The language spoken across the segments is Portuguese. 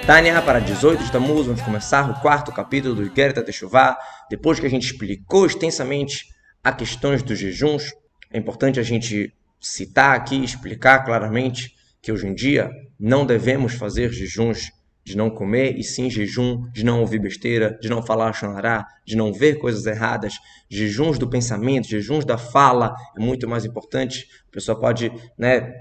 Tânia, para 18 de Tammuz, vamos começar o quarto capítulo do Igeret HaTeshuvah. Depois que a gente explicou extensamente as questões dos jejuns, é importante a gente citar aqui, explicar claramente que hoje em dia não devemos fazer jejuns de não comer, e sim jejum de não ouvir besteira, de não falar xanará, de não ver coisas erradas, jejuns do pensamento, jejuns da fala, é muito mais importante. A pessoa pode,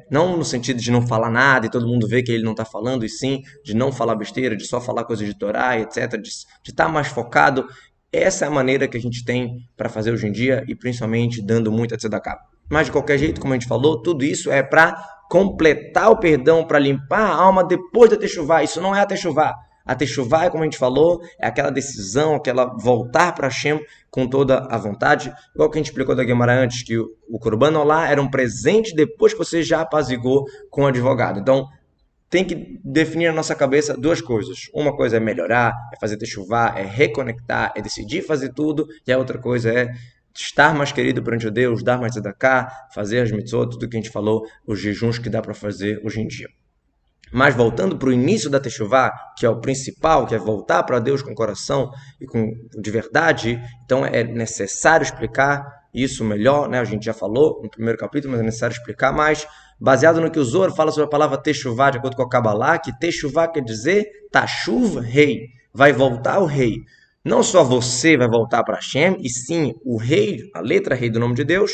não no sentido de não falar nada e todo mundo vê que ele não está falando, e sim de não falar besteira, de só falar coisas de Torá, etc., de estar mais focado. Essa é a maneira que a gente tem para fazer hoje em dia, e principalmente dando muita tzedakah. Mas de qualquer jeito, como a gente falou, tudo isso é para completar o perdão, para limpar a alma depois da Teshuvah. Isso não é a Teshuvah. A Teshuvah, é como a gente falou, é aquela decisão, aquela voltar para Hashem com toda a vontade. Igual que a gente explicou da Gemara antes, que o Korban Olá era um presente depois que você já apazigou com o advogado. Então, tem que definir na nossa cabeça duas coisas. Uma coisa é melhorar, é fazer Teshuvah, é reconectar, é decidir fazer tudo. E a outra coisa é estar mais querido perante Deus, dar mais tzedakah, fazer as mitzvot, tudo que a gente falou, os jejuns que dá para fazer hoje em dia. Mas voltando para o início da Teshuvah, que é o principal, que é voltar para Deus com coração e de verdade, então é necessário explicar isso melhor, né? A gente já falou no primeiro capítulo, mas é necessário explicar mais, baseado no que o Zohar fala sobre a palavra Teshuvah, de acordo com a Kabbalah, que Teshuvah quer dizer Tashuv, rei, vai voltar o rei. Não só você vai voltar para Hashem, e sim o rei, a letra rei do nome de Deus,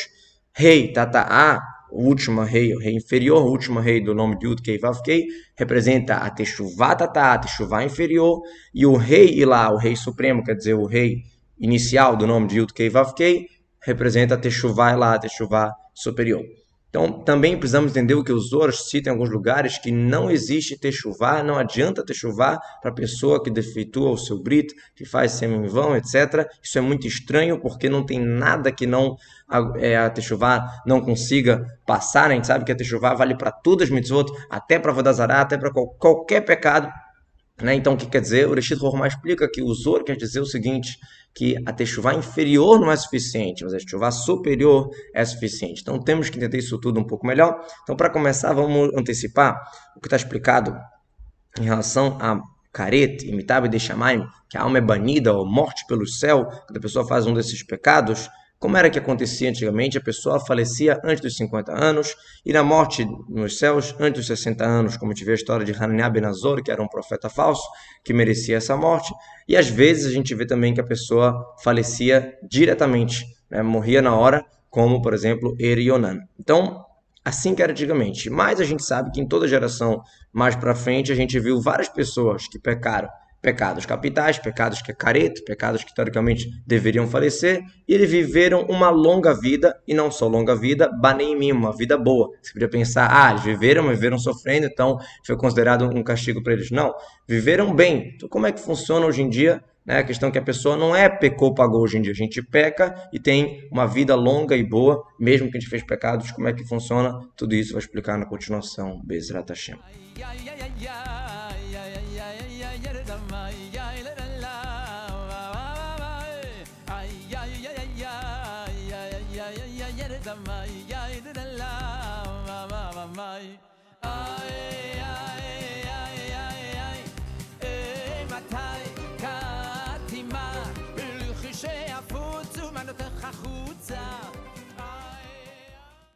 rei, Tata'a, o último rei, o rei inferior, o último rei do nome de Yud Kei Vav Kei, representa a Teshuvah Tata'a, a Teshuvah inferior, e o rei Ilá, o rei supremo, quer dizer, o rei inicial do nome de Yud Kei Vav Kei, representa a Teshuvah Ilá, a Teshuvah superior. Então, também precisamos entender o que os Zohar citam em alguns lugares, que não existe Teshuvah, não adianta Teshuvah para a pessoa que defeitua o seu brit, que faz sêmen em vão, etc. Isso é muito estranho, porque não tem nada que não a Teshuvah não consiga passar, né? A gente sabe que a Teshuvah vale para todas as mitzvot, até para Avodah Zará, até para qualquer pecado. Né? Então, o que quer dizer? O Reshit Hormah explica que o Zohar quer dizer o seguinte, que a Teshuvah inferior não é suficiente, mas a Teshuvah superior é suficiente. Então, temos que entender isso tudo um pouco melhor. Então, para começar, vamos antecipar o que está explicado em relação a Karet, Imitab de Shamayim, que a alma é banida ou morte pelo céu, quando a pessoa faz um desses pecados. Como era que acontecia antigamente? A pessoa falecia antes dos 50 anos e na morte nos céus antes dos 60 anos, como tive a história de Hananiah ben Azor, que era um profeta falso, que merecia essa morte. E às vezes a gente vê também que a pessoa falecia diretamente, né? Morria na hora, como por exemplo Erionan. Então, assim que era antigamente. Mas a gente sabe que em toda geração mais para frente a gente viu várias pessoas que pecaram. Pecados capitais, pecados que é careto, pecados que teoricamente deveriam falecer, e eles viveram uma longa vida, e não só longa vida, baneimim, uma vida boa. Você podia pensar, eles viveram sofrendo, então foi considerado um castigo para eles. Não, viveram bem. Então como é que funciona hoje em dia? Né? A questão é que a pessoa não pecou, pagou hoje em dia. A gente peca e tem uma vida longa e boa, mesmo que a gente fez pecados. Como é que funciona? Tudo isso vai explicar na continuação. Bezrat Hashem. Ay